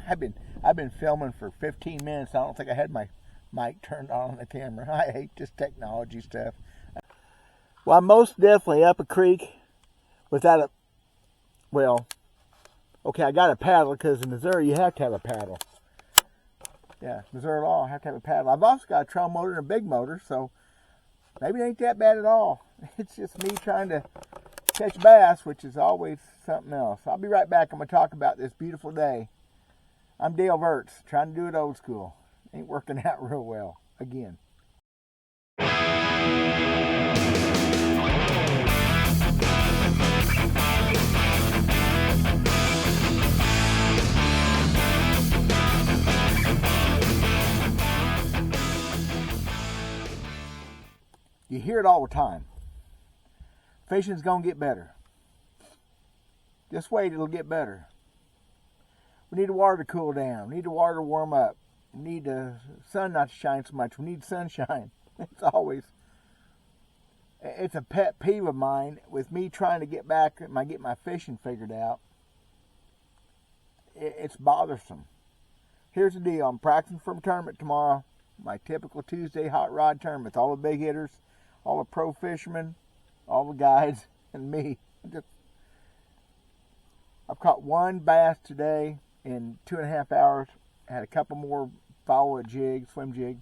I've been filming for 15 minutes. I don't think I had my mic turned on the camera. I hate this technology stuff. Well, I'm most definitely up a creek without a, well, okay, I got a paddle because in Missouri you have to have a paddle. Yeah, Missouri law, I have to have a paddle. I've also got a trail motor and a big motor, so maybe it ain't that bad at all. It's just me trying to catch bass, which is always something else. I'll be right back. I'm going to talk about this beautiful day. I'm Dale Verts, trying to do it old school. Ain't working out real well, again. You hear it all the time. Fishing's going to get better. Just wait, it'll get better. We need the water to cool down. We need the water to warm up. We need the sun not to shine so much. We need sunshine. It's a pet peeve of mine with me trying to get my fishing figured out. It's bothersome. Here's the deal. I'm practicing for a tournament tomorrow. My typical Tuesday hot rod tournament with all the big hitters, all the pro fishermen, all the guides, and me. I've caught one bass today in 2.5 hours. Had a couple more follow a jig, swim jig.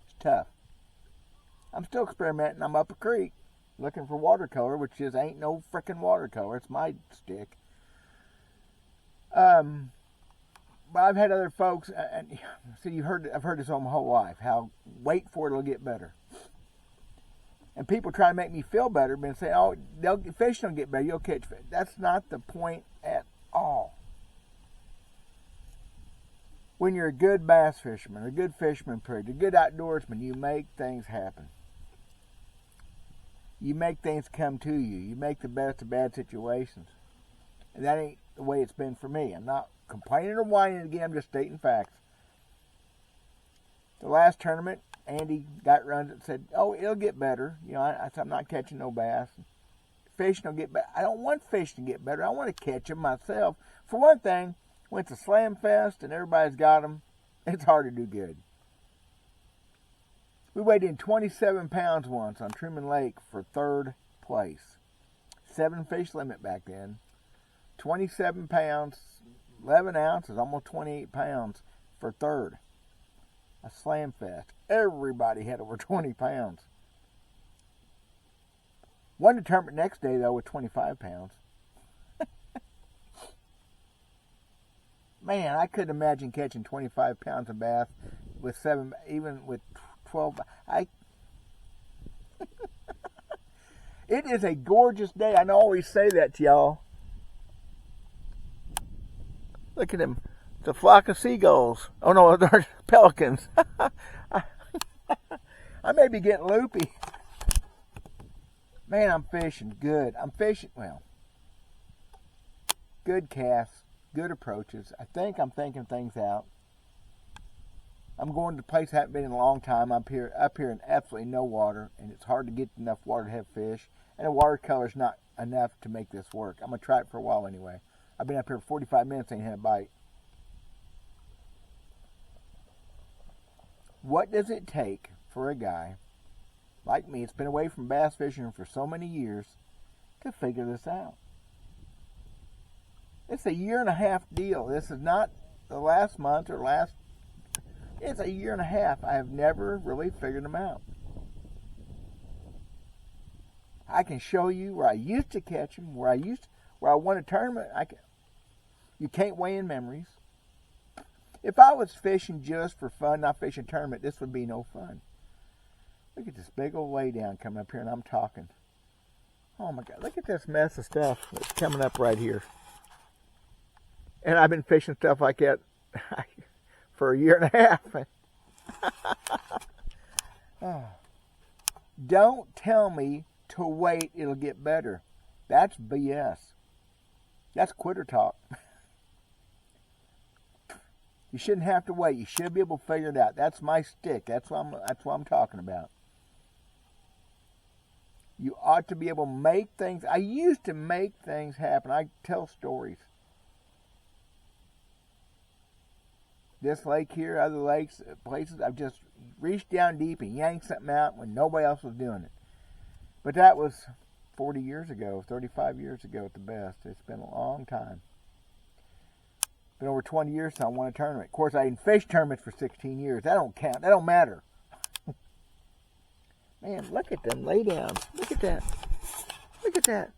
It's tough. I'm still experimenting. I'm up a creek looking for watercolor, which ain't no frickin' watercolor. It's my stick. But I've had other folks, and so I've heard this all my whole life. How wait for it'll get better. And people try to make me feel better, but say, "Oh, fish don't get better. You'll catch fish." That's not the point at all. When you're a good bass fisherman, a good fisherman, period, a good outdoorsman, you make things happen. You make things come to you. You make the best of bad situations. And that ain't the way it's been for me. I'm not complaining or whining again. I'm just stating facts. The last tournament, Andy runs it and said, "Oh, it'll get better." I said, "I'm not catching no bass. Fish don't get better." I don't want fish to get better. I want to catch them myself. For one thing, when it's a slam fest and everybody's got them, it's hard to do good. We weighed in 27 pounds once on Truman Lake for 3rd place. 7 fish limit back then. 27 pounds, 11 ounces, almost 28 pounds for 3rd. A slam fest. Everybody had over 20 pounds. Won the tournament next day, though, with 25 pounds. Man, I couldn't imagine catching 25 pounds of bass with 7, even with 12. It is a gorgeous day. I always say that to y'all. Look at them. It's a flock of seagulls. Oh no, they're pelicans. I may be getting loopy. Man, I'm fishing good. I'm fishing, well, good casts, good approaches. I think I'm thinking things out. I'm going to a place I haven't been in a long time. Up here in absolutely no water, and it's hard to get enough water to have fish. And the watercolor's not enough to make this work. I'm going to try it for a while anyway. I've been up here for 45 minutes, ain't had a bite. What does it take for a guy like me, that's been away from bass fishing for so many years, to figure this out? It's a 1.5 year deal. This is not the last month or last. It's a 1.5 year. I have never really figured them out. I can show you where I used to catch them, where I won a tournament. You can't weigh in memories. If I was fishing just for fun, not fishing a tournament, this would be no fun. Look at this big old laydown coming up here, and I'm talking. Oh my God, look at this mess of stuff that's coming up right here. And I've been fishing stuff like that for a 1.5 years. Don't tell me to wait, it'll get better. That's BS. That's quitter talk. You shouldn't have to wait. You should be able to figure it out. That's my stick. That's what I'm talking about. You ought to be able to make things. I used to make things happen. I tell stories. this lake here, other lakes, places, I've just reached down deep and yanked something out when nobody else was doing it. But that was 40 years ago, 35 years ago at the best. It's been a long time. Been over 20 years since I won a tournament. Of course, I didn't fish tournaments for 16 years. That don't count. That don't matter. Man, look at them lay down. Look at that. Look at that.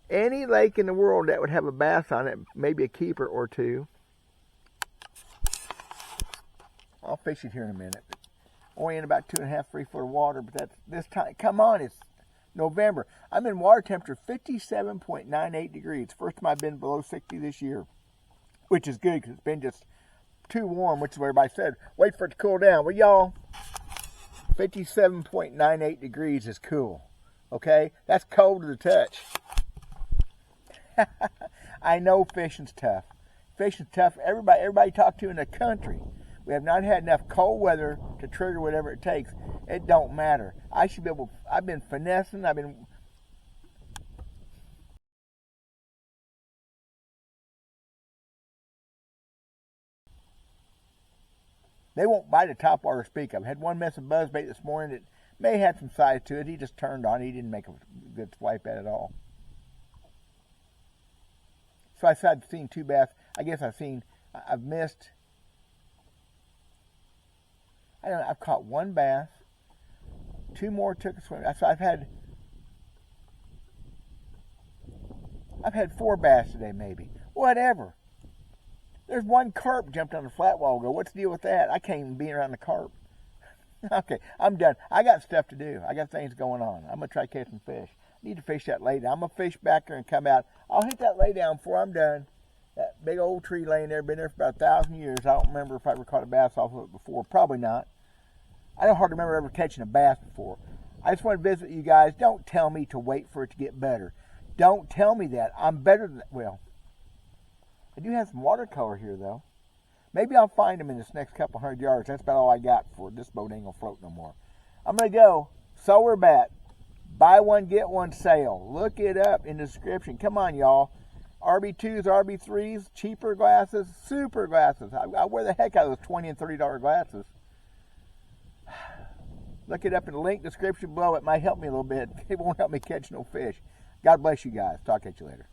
Any lake in the world that would have a bass on it, maybe a keeper or two. I'll fish it here in a minute. Only in about 2.5, 3 foot of water, but that's this time. Come on, it's November. I'm in water temperature 57.98 degrees. First time I've been below 60 this year, which is good because it's been just too warm, which is what everybody said. Wait for it to cool down. Well, y'all, 57.98 degrees is cool. Okay? That's cold to the touch. I know fishing's tough. Fishing's tough. Everybody talked to in the country. We have not had enough cold weather to trigger whatever it takes. It don't matter. I should be able. I've been finessing. They won't bite a topwater speak of. I had one mess of buzzbait this morning that may have some size to it. He just turned on. He didn't make a good swipe at it at all. So I've seen 2 bass. I guess I've missed. I don't know, I've caught 1 bass. 2 more took a swim. So I've had 4 bass today, maybe. Whatever. There's 1 carp jumped on the flat wall. Go, what's the deal with that? I can't even be around the carp. Okay, I'm done. I got stuff to do. I got things going on. I'm going to try catching fish. I need to fish that lay down. I'm going to fish back there and come out. I'll hit that lay down before I'm done. That big old tree laying there, been there for about 1,000 years. I don't remember if I ever caught a bass off of it before. Probably not. I don't hardly remember ever catching a bass before. I just want to visit you guys. Don't tell me to wait for it to get better. Don't tell me that. I'm better than that. Well, I do have some watercolor here, though. Maybe I'll find them in this next couple 100 yards. That's about all I got for this boat. Ain't going to float no more. I'm going to go. Solar Bat. Buy one, get one sale. Look it up in the description. Come on, y'all. RB2s, RB3s, cheaper glasses, super glasses. I wear the heck out of those $20 and $30 glasses. Look it up in the link description below. It might help me a little bit. It won't help me catch no fish. God bless you guys. Talk at you later.